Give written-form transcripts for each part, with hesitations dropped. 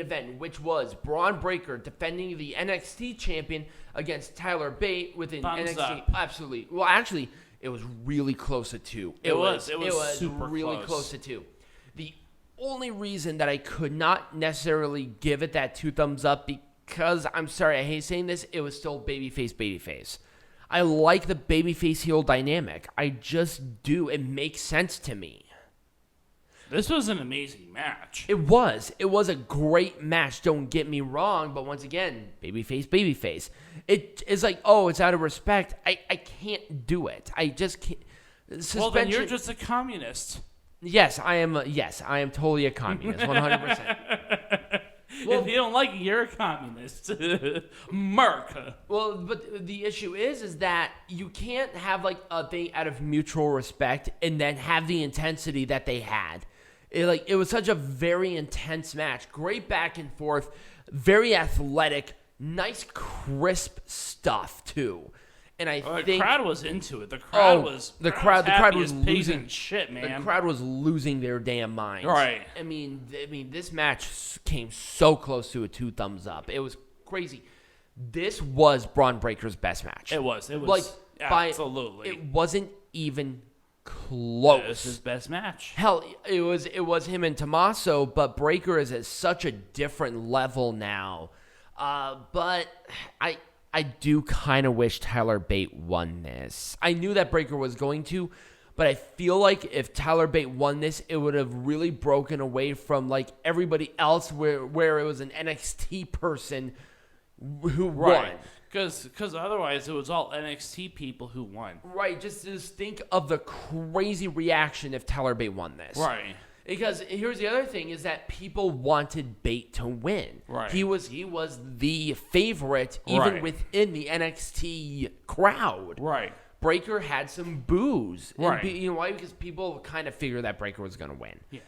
event, which was Bron Breakker defending the NXT champion against Tyler Bate within Thumbs NXT. up. Absolutely. Well, actually, it was really close to 2. It was super really close to 2. The only reason that I could not necessarily give it that 2 thumbs up, because I'm sorry, I hate saying this, it was still babyface. I like the babyface heel dynamic. I just do. It makes sense to me. This was an amazing match. It was. It was a great match. Don't get me wrong, but once again, babyface. It is like, oh, it's out of respect. I can't do it. I just can't. Well, then you're just a communist. Yes, I am. Yes, I am totally a communist. 100%. Well, if you don't like it, you're a communist. America. Well, but the issue is that you can't have like a thing out of mutual respect and then have the intensity that they had. It was such a very intense match. Great back and forth. Very athletic. Nice, crisp stuff, too. And I think the crowd was into it. The crowd was losing shit, man. The crowd was losing their damn minds. Right. I mean, this match came so close to a 2 thumbs up. It was crazy. This was Bron Breakker's best match. It was like absolutely. It wasn't even close. It was his best match. Hell, it was him and Tommaso, but Breakker is at such a different level now. But I do kind of wish Tyler Bate won this. I knew that Breakker was going to, but I feel like if Tyler Bate won this, it would have really broken away from like everybody else where it was an NXT person who won. Because otherwise it was all NXT people who won. Right, just think of the crazy reaction if Tyler Bate won this. Right. Because here's the other thing is that people wanted Bate to win. Right. He was the favorite even within the NXT crowd. Right. Breakker had some boos. Right. And you know why? Because people kind of figured that Breakker was going to win. Yeah.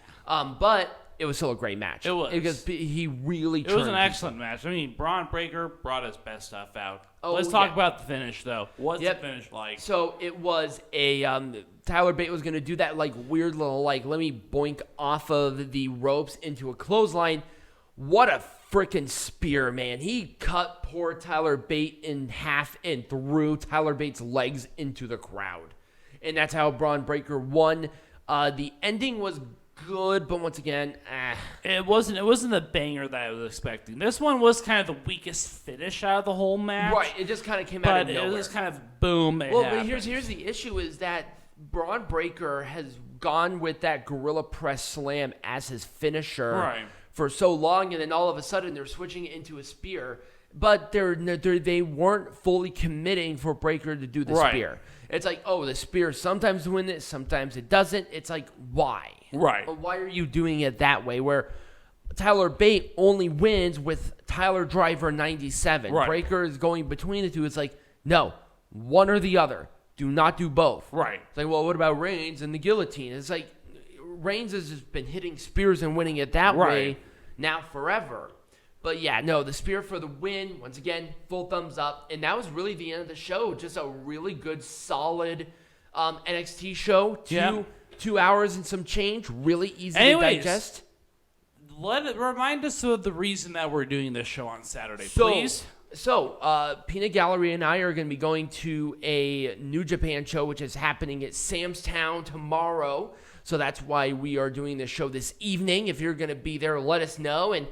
But it was still a great match. It was. Because he really It was an excellent match. I mean, Bron Breakker brought his best stuff out. Oh, Let's talk about the finish, though. What's the finish like? So it was a Tyler Bate was going to do that like weird little like let me boink off of the ropes into a clothesline. What a freaking spear, man. He cut poor Tyler Bate in half and threw Tyler Bate's legs into the crowd. And that's how Bron Breakker won. The ending was good, but once again, it wasn't the banger that I was expecting. This one was kind of the weakest finish out of the whole match. Right, it just kind of came out of nowhere. But it was kind of boom. But here's the issue is that Bron Breakker has gone with that gorilla press slam as his finisher for so long, and then all of a sudden they're switching it into a spear. But they weren't fully committing for Breakker to do the spear. It's like, oh, the spear sometimes wins it, sometimes it doesn't. It's like, why? Right. Why are you doing it that way? Where Tyler Bate only wins with Tyler Driver 97. Right. Breakker is going between the two. It's like, no, one or the other. Do not do both. Right. It's like, well, what about Reigns and the guillotine? It's like, Reigns has just been hitting spears and winning it that way now forever. But yeah, no, the spear for the win. Once again, full thumbs up. And that was really the end of the show. Just a really good, solid NXT show. 2 hours and some change. Really easy to digest. Remind us of the reason that we're doing this show on Saturday, please. So, Peanut Gallery and I are going to be going to a New Japan show, which is happening at Sam's Town tomorrow. So that's why we are doing this show this evening. If you're going to be there, let us know and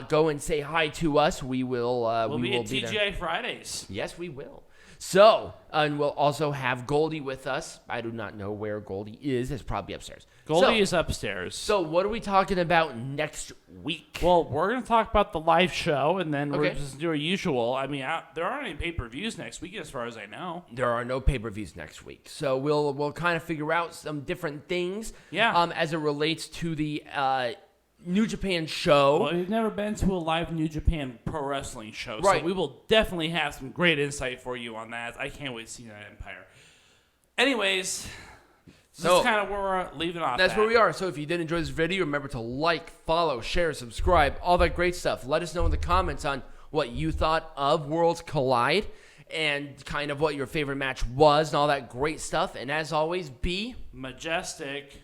go and say hi to us. We will. We'll be at TGI there. Fridays. Yes, we will. So, and we'll also have Goldie with us. I do not know where Goldie is. It's probably upstairs. Goldie is upstairs. So, what are we talking about next week? Well, we're going to talk about the live show, and then we're just do our usual. I mean, there aren't any pay-per-views next week, as far as I know. There are no pay-per-views next week. So, we'll kind of figure out some different things as it relates to the New Japan show. Well, we've never been to a live New Japan pro wrestling show, so we will definitely have some great insight for you on that. I can't wait to see that Empire. Anyways, that's kind of where we're leaving off. That's where we are. So if you did enjoy this video, remember to like, follow, share, subscribe, all that great stuff. Let us know in the comments on what you thought of Worlds Collide and kind of what your favorite match was and all that great stuff. And as always, be majestic.